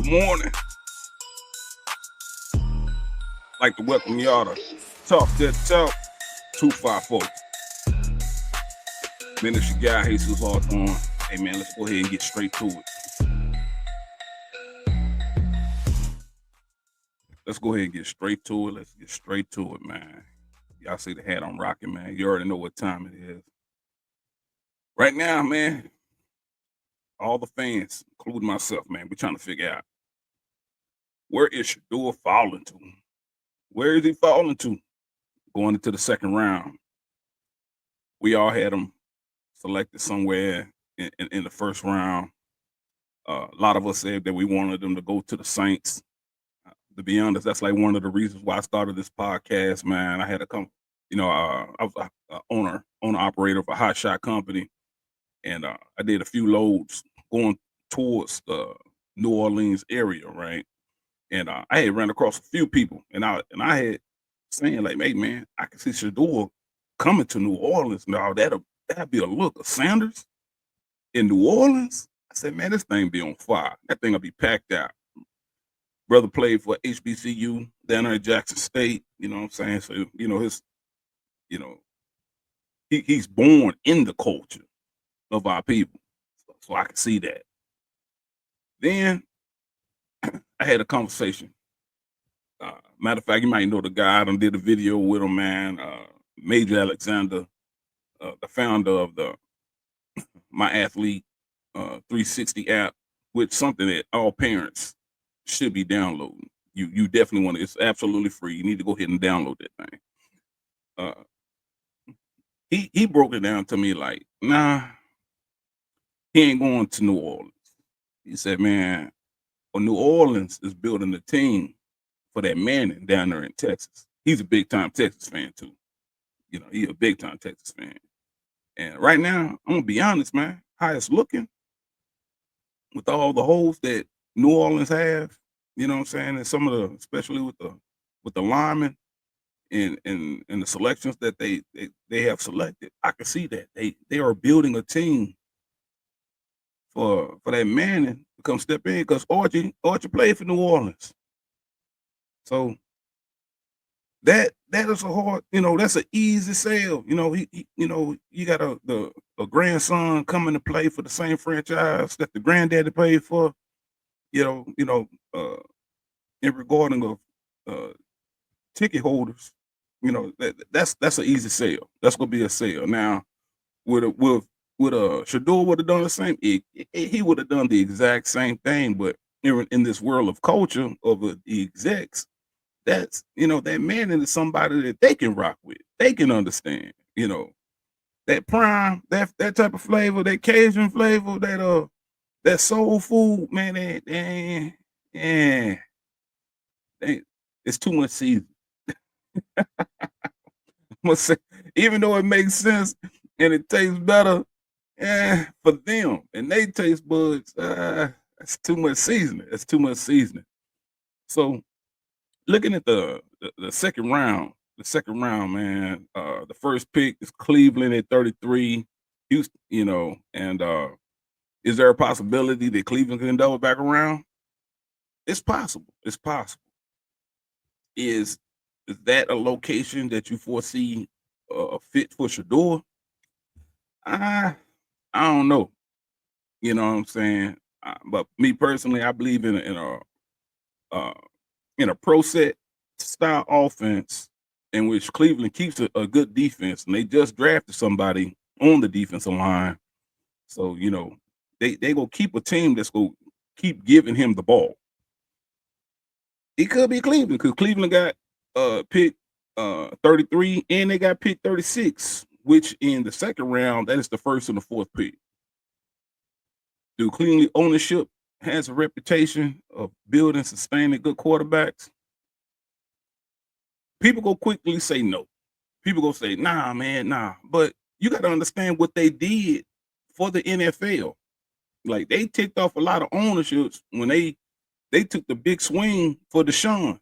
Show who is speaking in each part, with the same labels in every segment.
Speaker 1: Good morning. Like to welcome y'all to Talk That Talk 254. Man, it's your guy, Jesus Hawthorne. Hey, man, let's go ahead and get straight to it. Let's go ahead and get straight to it. Let's get straight to it, man. Y'all see the hat I'm rocking, man. You already know what time it is. Right now, man, all the fans, including myself, man, we're trying to figure out where is Shedeur falling to? Where is he falling to? Going into the second round. We all had him selected somewhere in the first round. A lot of us said that we wanted them to go to the Saints. To be honest, that's like one of the reasons why I started this podcast, man. I had to come, I was a owner operator of a hot shot company, and I did a few loads going towards the New Orleans area, right? And I had ran across a few people, and I had saying like, "Hey, man, I can see Shedeur coming to New Orleans. Now that'd be a look of Sanders in New Orleans." I said, "Man, this thing be on fire. That thing will be packed out." Brother played for HBCU down there at Jackson State. You know what I'm saying? So you know, he's born in the culture of our people, so I can see that. Then I had a conversation. Matter of fact, you might know the guy. I done did a video with him, man. Major Alexander, the founder of the My Athlete 360 app, which something that all parents should be downloading. You definitely want to. It's absolutely free. You need to go ahead and download that thing. Uh, he broke it down to me like, nah, he ain't going to New Orleans. He said, man, well, New Orleans is building a team for that Manning down there in Texas. He's a big time Texas fan too. He's a big time Texas fan. And right now, I'm gonna be honest, man, how it's looking with all the holes that New Orleans have, you know what I'm saying, and some of the, especially with the linemen and the selections that they have selected, I can see that they are building a team for that Manning to come step in, because Archie played for New Orleans, so that is a hard, that's an easy sale. You got a grandson coming to play for the same franchise that the granddaddy played for. Uh, in regarding of ticket holders, that's an easy sale. That's gonna be a sale. Now, Shedeur would have done the same. He would have done the exact same thing, but in this world of culture of the execs, that's that Manning is somebody that they can rock with. They can understand. That prime, that type of flavor, that Cajun flavor, that soul food, man. It's too much season. Must say, even though it makes sense and it tastes better, for them and they taste buds, that's too much seasoning. That's too much seasoning. So looking at the second round, man, the first pick is Cleveland at 33. Houston, and is there a possibility that Cleveland can double back around? It's possible. It's possible. Is that a location that you foresee a fit for Shedeur? I don't know. You know what I'm saying? But me personally, I believe in a pro set style offense in which Cleveland keeps a good defense, and they just drafted somebody on the defensive line. So they gonna keep a team that's gonna keep giving him the ball. It could be Cleveland, because Cleveland got pick 33 and they got pick 36, which in the second round, that is the first and the fourth pick. Do Cleveland ownership has a reputation of building, sustaining good quarterbacks? People go quickly say no. People go say, nah, man, nah. But you got to understand what they did for the NFL. Like, they ticked off a lot of ownerships when they took the big swing for Deshaun,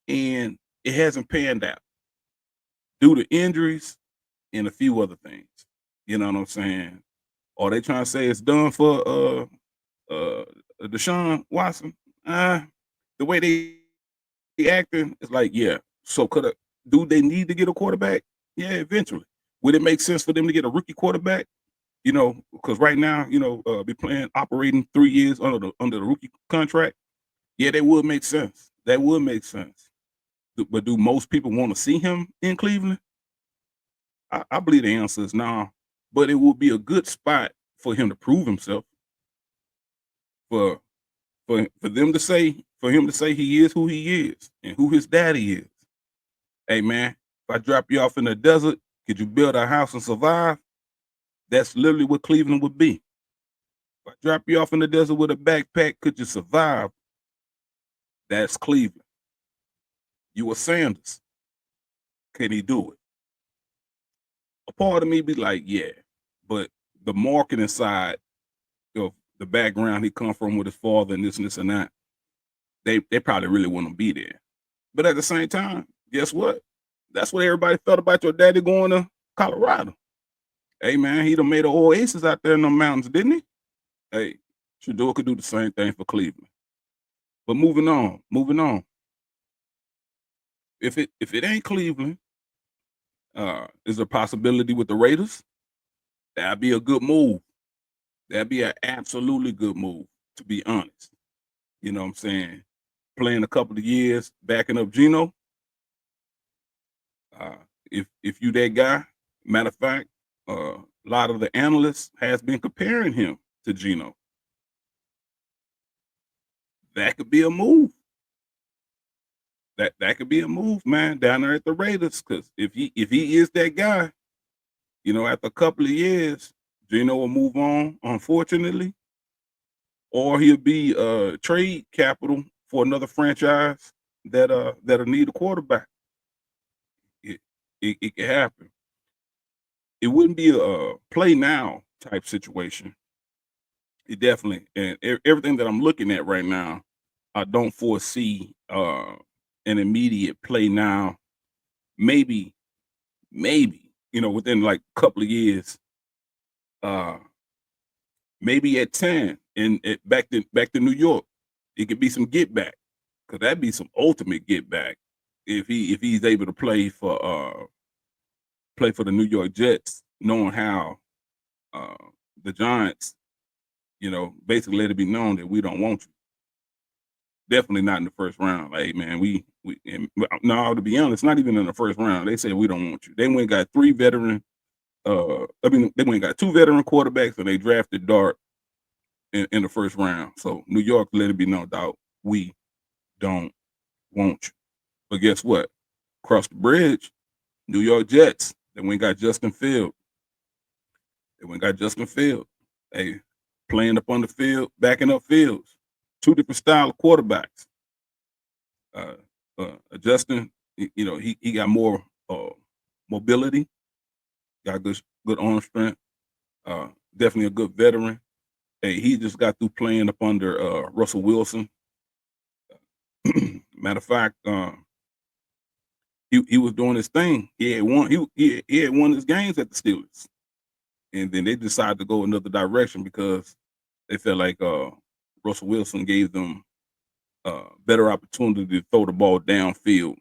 Speaker 1: and it hasn't panned out due to injuries and a few other things. You know what I'm saying? Are they trying to say it's done for Deshaun Watson? Uh, the way they acting is like, yeah. So do they need to get a quarterback? Yeah, eventually. Would it make sense for them to get a rookie quarterback? Because right now, be playing operating 3 years under the rookie contract. Yeah, that would make sense. That would make sense. But do most people want to see him in Cleveland? I believe the answer is no. But it would be a good spot for him to prove himself. For for him to say he is who he is and who his daddy is. Hey man, if I drop you off in the desert, could you build a house and survive? That's literally what Cleveland would be. If I drop you off in the desert with a backpack, could you survive? That's Cleveland. You were Sanders. Can he do it? A part of me be like, yeah, but the marketing side of the background he come from with his father and this and that, they probably really want to be there. But at the same time, guess what? That's what everybody felt about your daddy going to Colorado. Hey man, he done made an oasis out there in the mountains, didn't he? Hey, Shedeur could do the same thing for Cleveland. But moving on. If it ain't Cleveland, is there a possibility with the Raiders? That'd be a good move. That'd be an absolutely good move, to be honest. You know what I'm saying? Playing a couple of years, backing up Geno. Uh, if you that guy, matter of fact, a lot of the analysts has been comparing him to Geno. That could be a move. That could be a move, man, down there at the Raiders. Because if he is that guy, after a couple of years, Geno will move on, unfortunately, or he'll be trade capital for another franchise that'll need a quarterback. It could happen. It wouldn't be a play now type situation. It definitely, and everything that I'm looking at right now, I don't foresee an immediate play now. Maybe within like a couple of years, uh, maybe at 10 and back to New York, it could be some get back because that'd be some ultimate get back if he's able to play for the New York Jets, knowing how uh, the Giants, basically let it be known that we don't want you. Definitely not in the first round. Like, hey, man, no, to be honest, not even in the first round. They said we don't want you. They went and got three veteran. They went and got two veteran quarterbacks, and they drafted Dart in the first round. So New York let it be known, dog, we don't want you. But guess what? Across the bridge, New York Jets. They went and got Justin Field. Hey, playing up on the field, backing up fields. Two different style of quarterbacks. Uh, Justin, he got more mobility, got good arm strength. Definitely a good veteran. Hey, he just got through playing up under Russell Wilson. Matter of fact, he was doing his thing. He had won his games at the Steelers, and then they decided to go another direction because they felt like Russell Wilson gave them better opportunity to throw the ball downfield.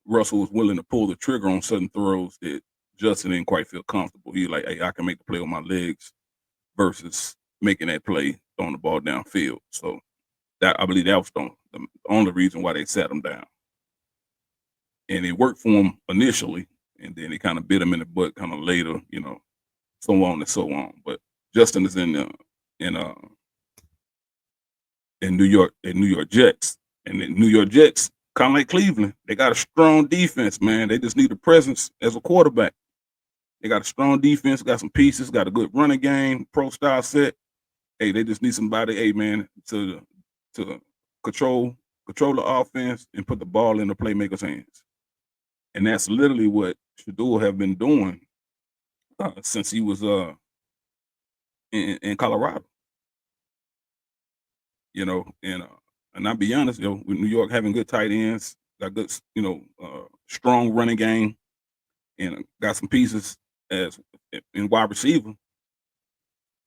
Speaker 1: Russell was willing to pull the trigger on certain throws that Justin didn't quite feel comfortable. He like, hey, I can make the play with my legs versus making that play throwing the ball downfield. So that I believe that was the only reason why they sat him down. And it worked for him initially, and then it kind of bit him in the butt kind of later, so on and so on. But Justin is in New York Jets. And the New York Jets, kind of like Cleveland, they got a strong defense, man. They just need a presence as a quarterback. They got a strong defense, got some pieces, got a good running game, pro style set. Hey, they just need somebody, hey man, to control the offense and put the ball in the playmaker's hands. And that's literally what Shedeur have been doing since he was in Colorado. And I'll be honest, with New York having good tight ends, got good, strong running game, and got some pieces as in wide receiver.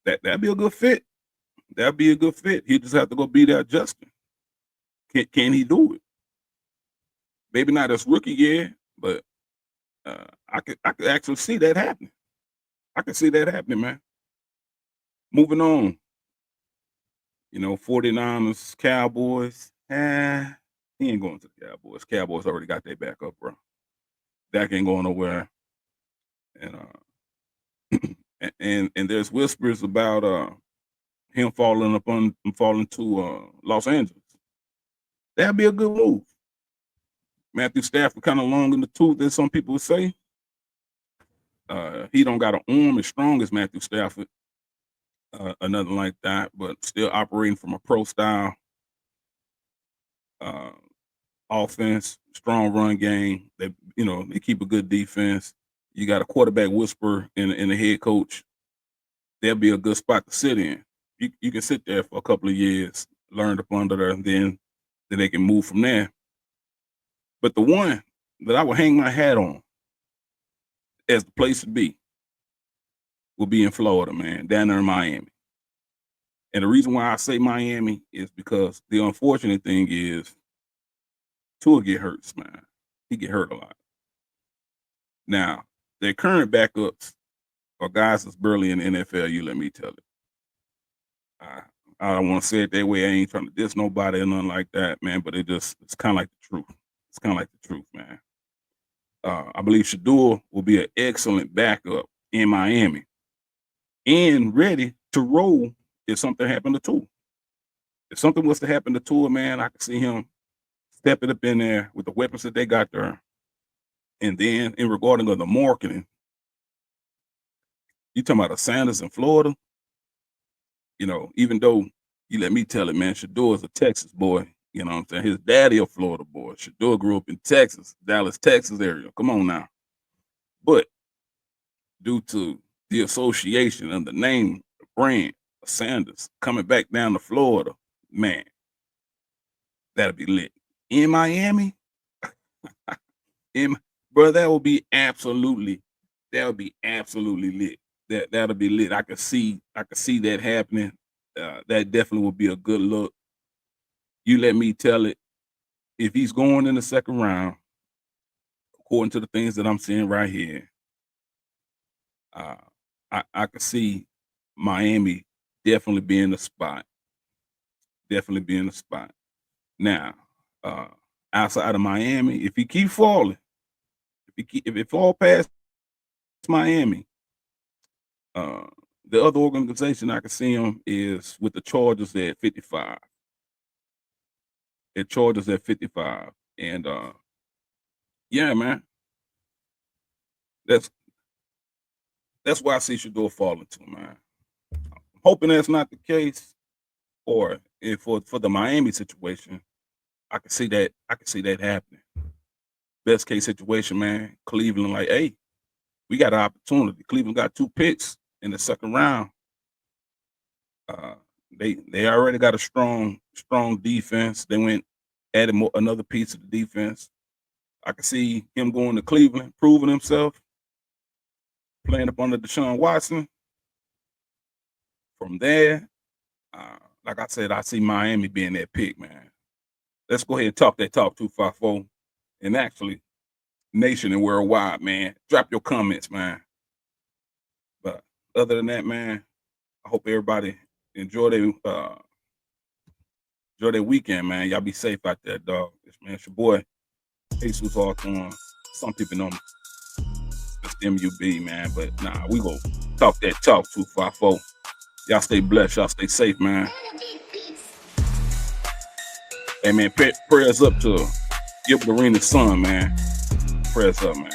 Speaker 1: That'd be a good fit. That'd be a good fit. He just have to go beat out Justin. Can he do it? Maybe not as rookie year, but I could actually see that happening. I can see that happening, man. Moving on, 49ers, Cowboys. He ain't going to the Cowboys. Cowboys already got their back up, bro. Dak ain't going nowhere. And and there's whispers about him falling to Los Angeles. That'd be a good move. Matthew Stafford kind of long in the tooth, as some people would say. He don't got an arm as strong as Matthew Stafford, or nothing like that, but still operating from a pro style uh, offense, strong run game. They keep a good defense. You got a quarterback whisperer in the head coach. That'd be a good spot to sit in. You can sit there for a couple of years, learn up under there, and then they can move from there. But the one that I would hang my hat on as the place to be will be in Florida, man, down there in Miami. And the reason why I say Miami is because the unfortunate thing is Tua get hurt, man. He get hurt a lot. Now, their current backups are guys that's barely in the NFL, you let me tell it. I don't want to say it that way. I ain't trying to diss nobody or nothing like that, man, but it's kind of like the truth. It's kind of like the truth, man. I believe Shedeur will be an excellent backup in Miami and ready to roll if something happened to Tua. If something was to happen to Tua, man, I could see him stepping up in there with the weapons that they got there. And then in regarding of the marketing, you talking about the Sanders in Florida, even though you let me tell it, man, Shedeur is a Texas boy. You know what I'm saying? His daddy a Florida boy. Shedeur grew up in Texas, Dallas, Texas area. Come on now. But due to the association and the name, the brand of Sanders coming back down to Florida, man, that'll be lit. In Miami, bro, that would be absolutely lit. That'll be lit. I could see that happening. That definitely would be a good look. You let me tell it. If he's going in the second round, according to the things that I'm seeing right here, I could see Miami definitely being the spot. Definitely being the spot. Now, outside of Miami, if he keep falling, if it fall past Miami, the other organization I can see him is with the Chargers at 55. At Chargers at 55. And yeah, man. That's why I see Shedeur falling to, man. I'm hoping that's not the case. Or if for the Miami situation, I can see that happening. Best case situation, man. Cleveland, like, hey, we got an opportunity. Cleveland got 2 picks in the second round. They already got a strong defense. They added another piece of the defense. I can see him going to Cleveland, proving himself, playing up under Deshaun Watson. From there, like I said, I see Miami being that pick, man. Let's go ahead and talk that talk 254. And actually, nation and worldwide, man. Drop your comments, man. But other than that, man, I hope everybody enjoy their weekend, man. Y'all be safe out there, dog. It's your boy, Jesus Hawthorne. Some people know me. It's MUB, man. But nah, we go talk that talk 254. Y'all stay blessed. Y'all stay safe, man. Hey, man, prayers up to Gilbert Arena's son, man. Prayers up, man.